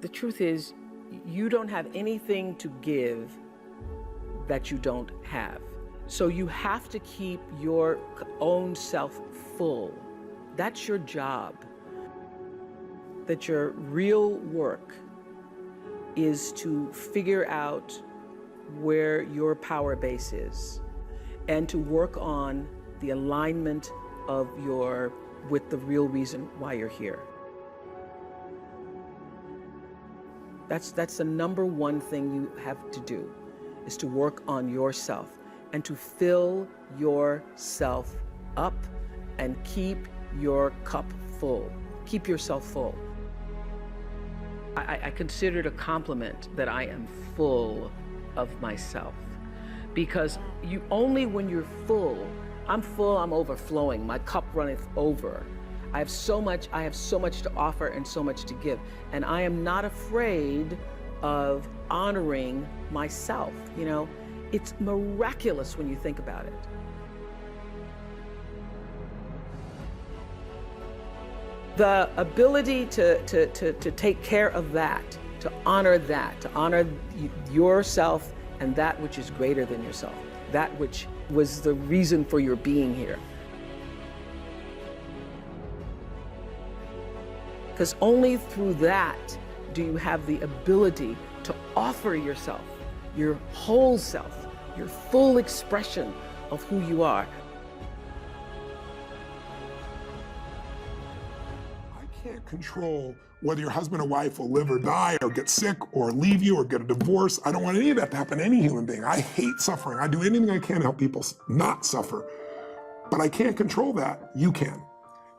The truth is, you don't have anything to give that you don't have. So you have to keep your own self full. That's your job. That your real work is to figure out where your power base is and to work on the alignment of with the real reason why you're here. That's the number one thing you have to do, is to work on yourself and to fill yourself up and keep your cup full. Keep yourself full. I consider it a compliment that I am full of myself, because only when you're full, I'm full, I'm overflowing, my cup runneth over. I have so much to offer and so much to give. And I am not afraid of honoring myself. You know, it's miraculous when you think about it. The ability to take care of that, to honor yourself and that which is greater than yourself, that which was the reason for your being here. Because only through that do you have the ability to offer yourself, your whole self, your full expression of who you are. I can't control whether your husband or wife will live or die or get sick or leave you or get a divorce. I don't want any of that to happen to any human being. I hate suffering. I do anything I can to help people not suffer. But I can't control that. You can.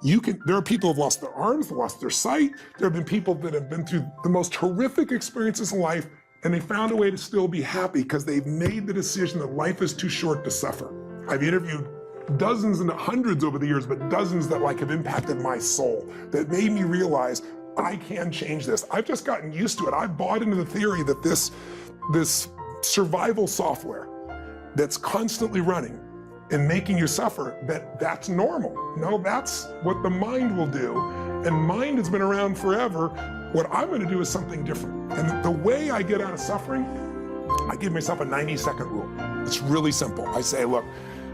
There are people who have lost their arms, lost their sight. There have been people that have been through the most horrific experiences in life, and they found a way to still be happy because they've made the decision that life is too short to suffer. I've interviewed dozens and hundreds over the years, but dozens that have impacted my soul, that made me realize I can change this. I've just gotten used to it. I've bought into the theory that this survival software that's constantly running and making you suffer, that's normal. No, that's what the mind will do. And mind has been around forever. What I'm gonna do is something different. And the way I get out of suffering, I give myself a 90-second rule. It's really simple. I say, look,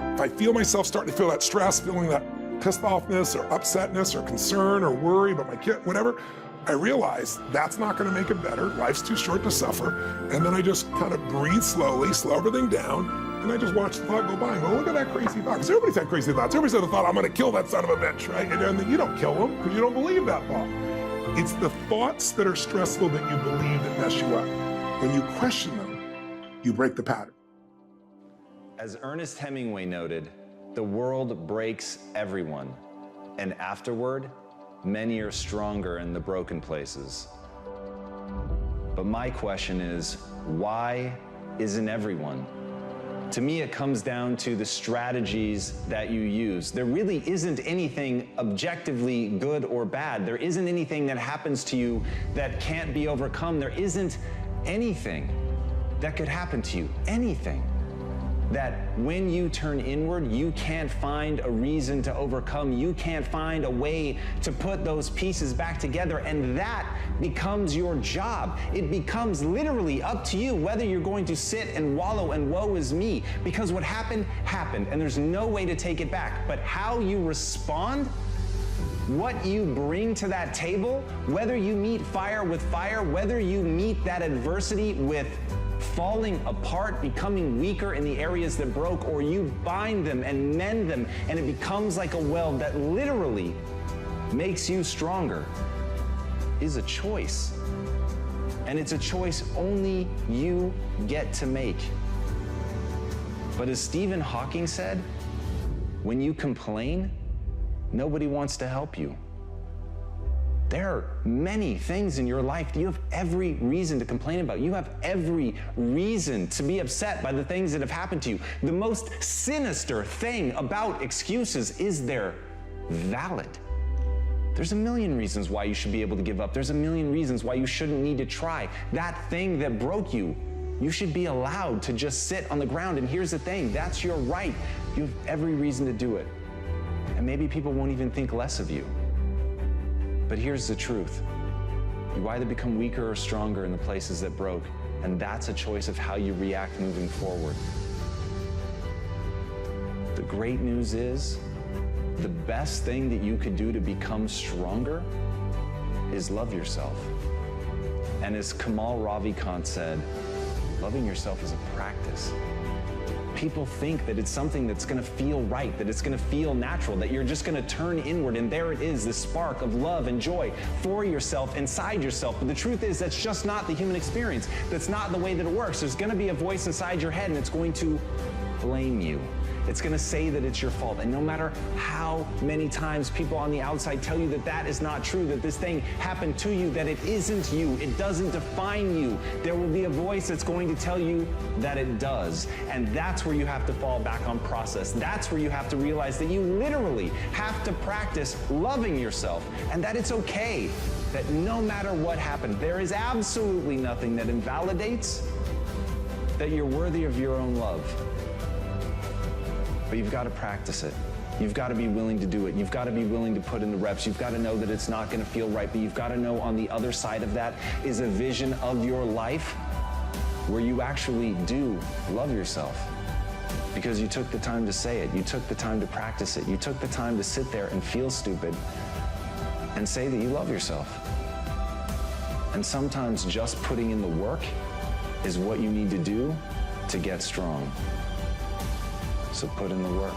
if I feel myself starting to feel that stress, feeling that pissed offness or upsetness or concern or worry about my kid, whatever, I realize that's not gonna make it better. Life's too short to suffer. And then I just kind of breathe slowly, slow everything down, and I just watch the thought go by and go, look at that crazy thought. Because everybody's had crazy thoughts. Everybody's had a thought, I'm gonna kill that son of a bitch, right? And then you don't kill them because you don't believe that thought. It's the thoughts that are stressful that you believe that mess you up. When you question them, you break the pattern. As Ernest Hemingway noted, the world breaks everyone, and afterward, many are stronger in the broken places. But my question is, why isn't everyone? To me, it comes down to the strategies that you use. There really isn't anything objectively good or bad. There isn't anything that happens to you that can't be overcome. There isn't anything that could happen to you, anything that when you turn inward, you can't find a reason to overcome. You can't find a way to put those pieces back together, and that becomes your job. It becomes literally up to you whether you're going to sit and wallow and woe is me, because what happened, happened, and there's no way to take it back. But how you respond, what you bring to that table, whether you meet fire with fire, whether you meet that adversity with falling apart, becoming weaker in the areas that broke, or you bind them and mend them, and it becomes like a weld that literally makes you stronger, is a choice. And it's a choice only you get to make. But as Stephen Hawking said, when you complain, nobody wants to help you. There are many things in your life that you have every reason to complain about. You have every reason to be upset by the things that have happened to you. The most sinister thing about excuses is they're valid. There's a million reasons why you should be able to give up. There's a million reasons why you shouldn't need to try. That thing that broke you, you should be allowed to just sit on the ground. And here's the thing, that's your right. You have every reason to do it. And maybe people won't even think less of you. But here's the truth. You either become weaker or stronger in the places that broke, and that's a choice of how you react moving forward. The great news is, the best thing that you could do to become stronger is love yourself. And as Kamal Ravikant said, loving yourself is a practice. People think that it's something that's gonna feel right, that it's gonna feel natural, that you're just gonna turn inward and there it is, this spark of love and joy for yourself, inside yourself. But the truth is, that's just not the human experience. That's not the way that it works. There's gonna be a voice inside your head and it's going to blame you. It's gonna say that it's your fault. And no matter how many times people on the outside tell you that that is not true, that this thing happened to you, that it isn't you, it doesn't define you, there will be a voice that's going to tell you that it does. And that's where you have to fall back on process. That's where you have to realize that you literally have to practice loving yourself and that it's okay, that no matter what happened, there is absolutely nothing that invalidates that you're worthy of your own love. But you've got to practice it. You've got to be willing to do it. You've got to be willing to put in the reps. You've got to know that it's not going to feel right, but you've got to know on the other side of that is a vision of your life where you actually do love yourself. Because you took the time to say it. You took the time to practice it. You took the time to sit there and feel stupid and say that you love yourself. And sometimes just putting in the work is what you need to do to get strong. So put in the work.